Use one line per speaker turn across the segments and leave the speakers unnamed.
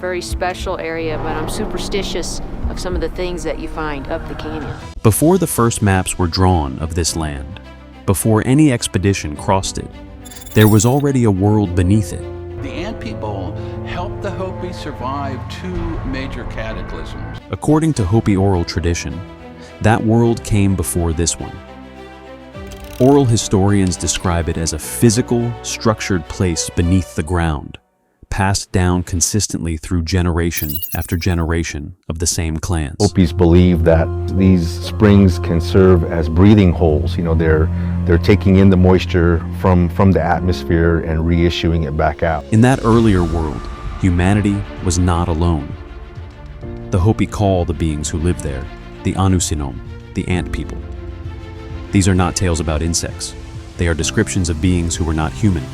very special area, but I'm superstitious of some of the things that you find up the canyon.
Before the first maps were drawn of this land, before any expedition crossed it, there was already a world beneath it.
The Ant people helped the Hopi survive two major cataclysms.
According to Hopi oral tradition, that world came before this one. Oral historians describe it as a physical, structured place beneath the ground, passed down consistently through generation after generation of the same clans.
Hopis believe that these springs can serve as breathing holes. You know, they're taking in the moisture from the atmosphere and reissuing it back out.
In that earlier world, humanity was not alone. The Hopi call the beings who live there the Anu Sinom, the ant people. These are not tales about insects. They are descriptions of beings who were not human,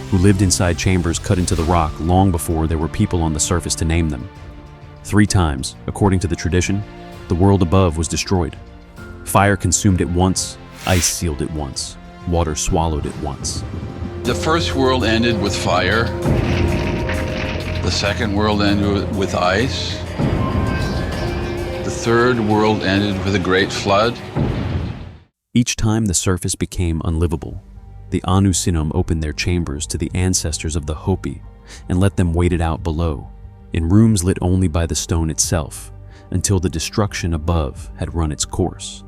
who lived inside chambers cut into the rock long before there were people on the surface to name them. 3 times, according to the tradition, the world above was destroyed. Fire consumed it once, ice sealed it once, water swallowed it once.
The first world ended with fire. The second world ended with ice. The third world ended with a great flood.
Each time the surface became unlivable, the Anu Sinom opened their chambers to the ancestors of the Hopi and let them wait it out below, in rooms lit only by the stone itself, until the destruction above had run its course.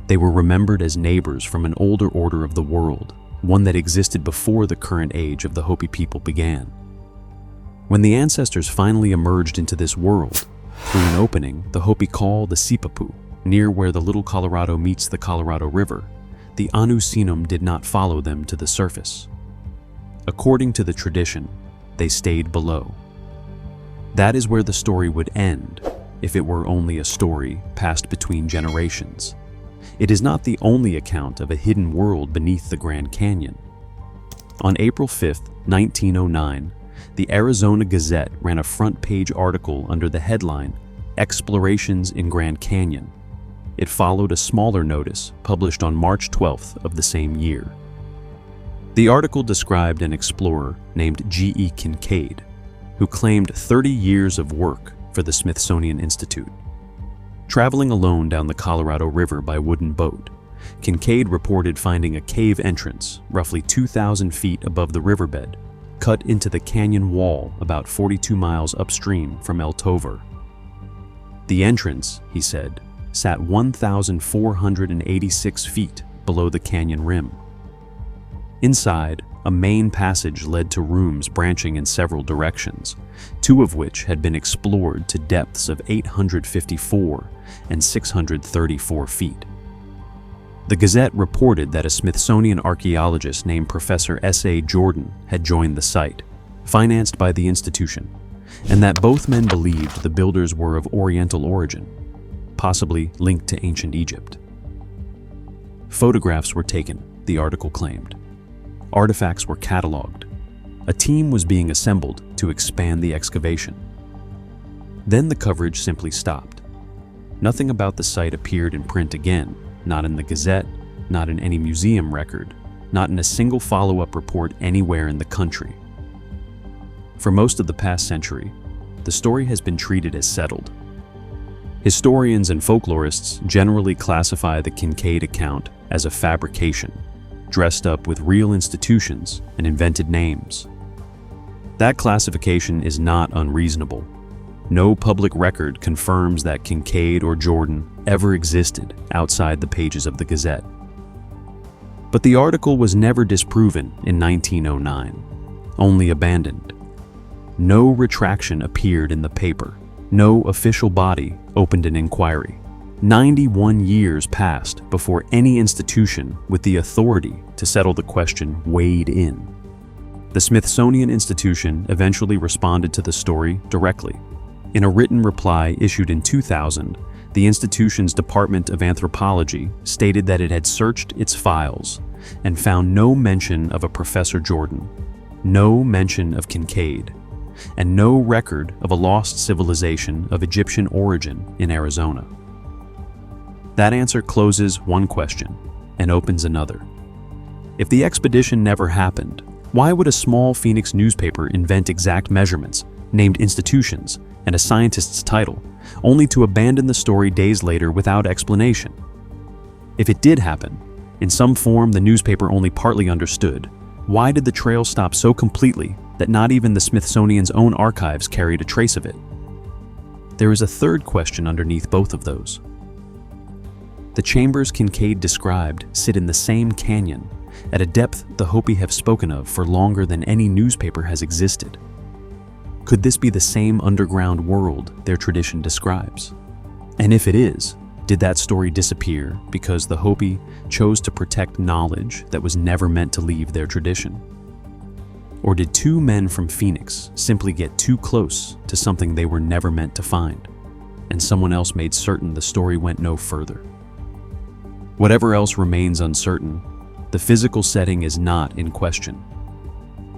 They were remembered as neighbors from an older order of the world, one that existed before the current age of the Hopi people began. When the ancestors finally emerged into this world, through an opening the Hopi call the Sipapu, near where the Little Colorado meets the Colorado River, the Anu Sinom did not follow them to the surface. According to the tradition, they stayed below. That is where the story would end, if it were only a story passed between generations. It is not the only account of a hidden world beneath the Grand Canyon. On April 5, 1909, the Arizona Gazette ran a front-page article under the headline, "Explorations in Grand Canyon." It followed a smaller notice published on March 12th of the same year. The article described an explorer named G.E. Kincaid, who claimed 30 years of work for the Smithsonian Institute. Traveling alone down the Colorado River by wooden boat, Kincaid reported finding a cave entrance roughly 2,000 feet above the riverbed, cut into the canyon wall about 42 miles upstream from El Tovar. The entrance, he said, sat 1,486 feet below the canyon rim. Inside, a main passage led to rooms branching in several directions, 2 of which had been explored to depths of 854 and 634 feet. The Gazette reported that a Smithsonian archaeologist named Professor S.A. Jordan had joined the site, financed by the institution, and that both men believed the builders were of Oriental origin, possibly linked to ancient Egypt. Photographs were taken, the article claimed. Artifacts were cataloged. A team was being assembled to expand the excavation. Then the coverage simply stopped. Nothing about the site appeared in print again, not in the Gazette, not in any museum record, not in a single follow-up report anywhere in the country. For most of the past century, the story has been treated as settled. Historians and folklorists generally classify the Kincaid account as a fabrication, dressed up with real institutions and invented names. That classification is not unreasonable. No public record confirms that Kincaid or Jordan ever existed outside the pages of the Gazette. But the article was never disproven in 1909, only abandoned. No retraction appeared in the paper. No official body opened an inquiry. 91 years passed before any institution with the authority to settle the question weighed in. The Smithsonian Institution eventually responded to the story directly. In a written reply issued in 2000, the institution's Department of Anthropology stated that it had searched its files and found no mention of a Professor Jordan, no mention of Kincaid, and no record of a lost civilization of Egyptian origin in Arizona. That answer closes one question and opens another. If the expedition never happened, why would a small Phoenix newspaper invent exact measurements, named institutions, and a scientist's title, only to abandon the story days later without explanation. If it did happen, in some form the newspaper only partly understood, why did the trail stop so completely that not even the Smithsonian's own archives carried a trace of it? There is a third question underneath both of those. The chambers Kincaid described sit in the same canyon, at a depth the Hopi have spoken of for longer than any newspaper has existed. Could this be the same underground world their tradition describes? And if it is, did that story disappear because the Hopi chose to protect knowledge that was never meant to leave their tradition? Or did two men from Phoenix simply get too close to something they were never meant to find, and someone else made certain the story went no further? Whatever else remains uncertain, the physical setting is not in question.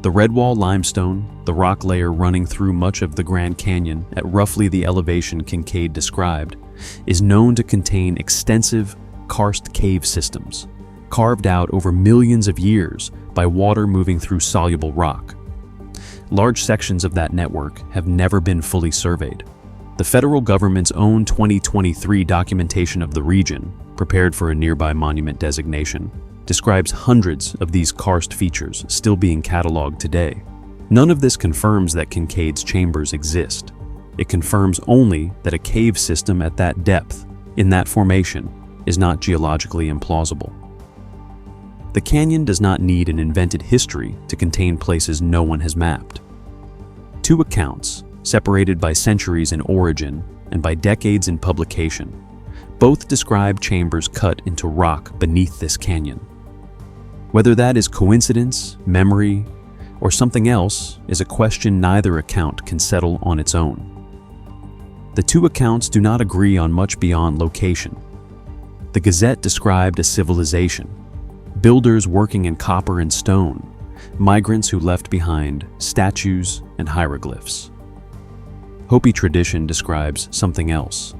The Redwall limestone, the rock layer running through much of the Grand Canyon at roughly the elevation Kincaid described, is known to contain extensive karst cave systems, carved out over millions of years by water moving through soluble rock. Large sections of that network have never been fully surveyed. The federal government's own 2023 documentation of the region, prepared for a nearby monument designation, describes hundreds of these karst features still being cataloged today. None of this confirms that Kincaid's chambers exist. It confirms only that a cave system at that depth, in that formation, is not geologically implausible. The canyon does not need an invented history to contain places no one has mapped. Two accounts, separated by centuries in origin and by decades in publication, both describe chambers cut into rock beneath this canyon. Whether that is coincidence, memory, or something else is a question neither account can settle on its own. The two accounts do not agree on much beyond location. The Gazette described a civilization, builders working in copper and stone, migrants who left behind statues and hieroglyphs. Hopi tradition describes something else.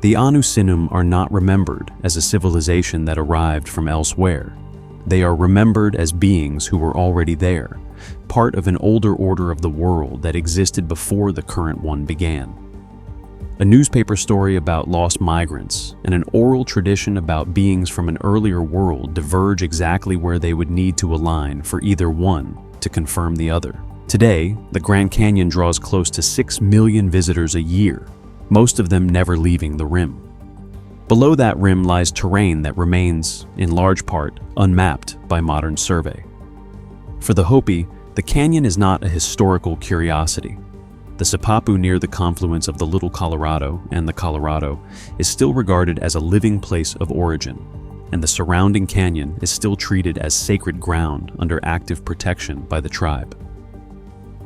The Anu Sinom are not remembered as a civilization that arrived from elsewhere. They are remembered as beings who were already there, part of an older order of the world that existed before the current one began. A newspaper story about lost migrants and an oral tradition about beings from an earlier world diverge exactly where they would need to align for either one to confirm the other. Today, the Grand Canyon draws close to 6 million visitors a year, most of them never leaving the rim. Below that rim lies terrain that remains, in large part, unmapped by modern survey. For the Hopi, the canyon is not a historical curiosity. The Sipapu near the confluence of the Little Colorado and the Colorado is still regarded as a living place of origin, and the surrounding canyon is still treated as sacred ground under active protection by the tribe.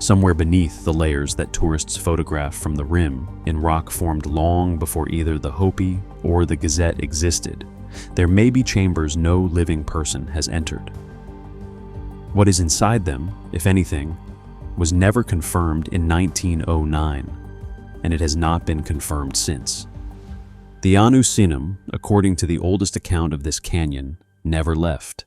Somewhere beneath the layers that tourists photograph from the rim in rock formed long before either the Hopi or the Gazette existed, there may be chambers no living person has entered. What is inside them, if anything, was never confirmed in 1909, and it has not been confirmed since. The Anu Sinom, according to the oldest account of this canyon, never left.